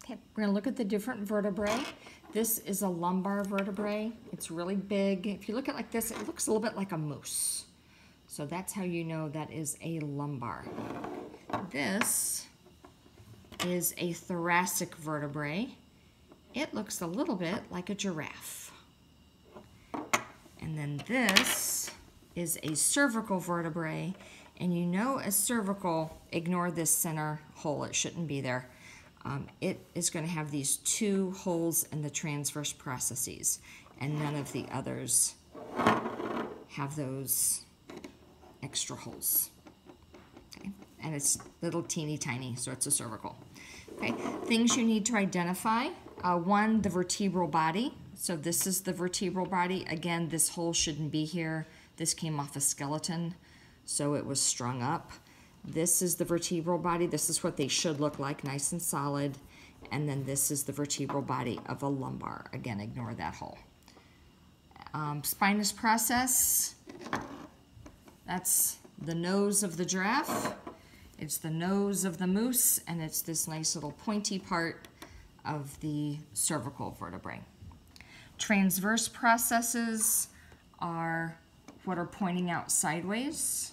Okay, we're gonna look at the different vertebrae. This is a lumbar vertebrae. It's really big. If you look at it like this, it looks a little bit like a moose. So that's how you know that is a lumbar. This is a thoracic vertebrae. It looks a little bit like a giraffe. And then this is a cervical vertebrae. And you know a cervical, ignore this center hole, it shouldn't be there. It is going to have these two holes in the transverse processes, and none of the others have those extra holes. Okay? And it's little teeny tiny, so it's a cervical. Okay? Things you need to identify. One, the vertebral body. So this is the vertebral body. Again, this hole shouldn't be here. This came off a skeleton, so it was strung up. This is the vertebral body. This is what they should look like, nice and solid. And then this is the vertebral body of a lumbar. Again, ignore that hole. Spinous process, that's the nose of the giraffe. It's the nose of the moose, and it's this nice little pointy part of the cervical vertebrae. Transverse processes are what are pointing out sideways,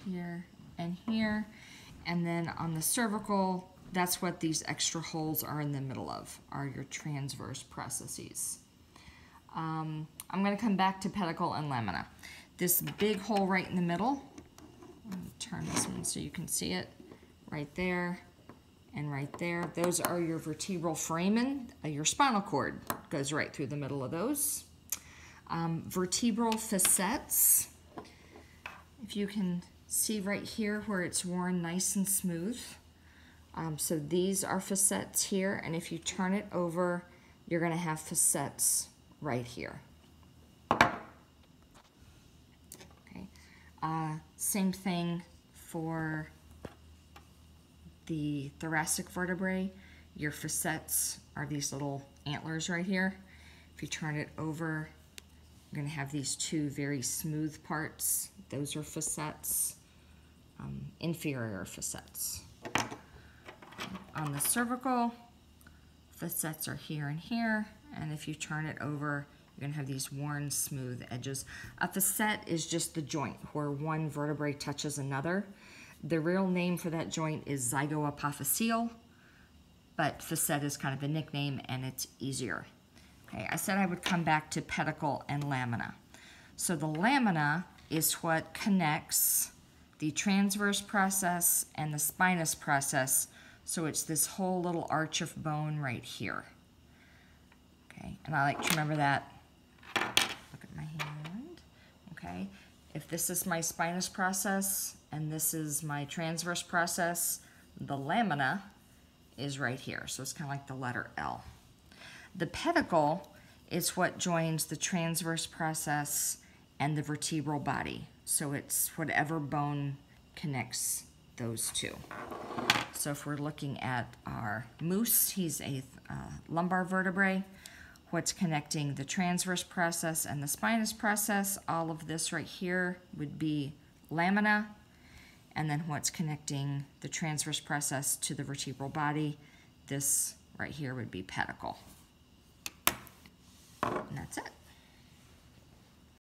here and here, and then on the cervical, that's what these extra holes are in the middle of, are your transverse processes. I'm going to come back to pedicle and lamina. This big hole right in the middle, let me turn this one so you can see it, right there and right there. Those are your vertebral foramen. Your spinal cord goes right through the middle of those. Vertebral facets, if you can see right here where it's worn nice and smooth. So these are facets here, and if you turn it over, you're going to have facets right here. Okay. Same thing for the thoracic vertebrae. Your facets are these little antlers right here. If you turn it over, you're going to have these two very smooth parts. Those are facets, inferior facets. On the cervical, facets are here and here, and if you turn it over, you're going to have these worn, smooth edges. A facet is just the joint where one vertebrae touches another. The real name for that joint is zygoapophyseal, but facet is kind of a nickname, and it's easier. Okay, I said I would come back to pedicle and lamina. So the lamina is what connects the transverse process and the spinous process. So it's this whole little arch of bone right here. Okay, and I like to remember that. Look at my hand. Okay, if this is my spinous process and this is my transverse process, the lamina is right here. So it's kind of like the letter L. The pedicle is what joins the transverse process and the vertebral body. So it's whatever bone connects those two. So if we're looking at our moose, he's a lumbar vertebrae. What's connecting the transverse process and the spinous process, all of this right here would be lamina. And then what's connecting the transverse process to the vertebral body, this right here would be pedicle. And that's it.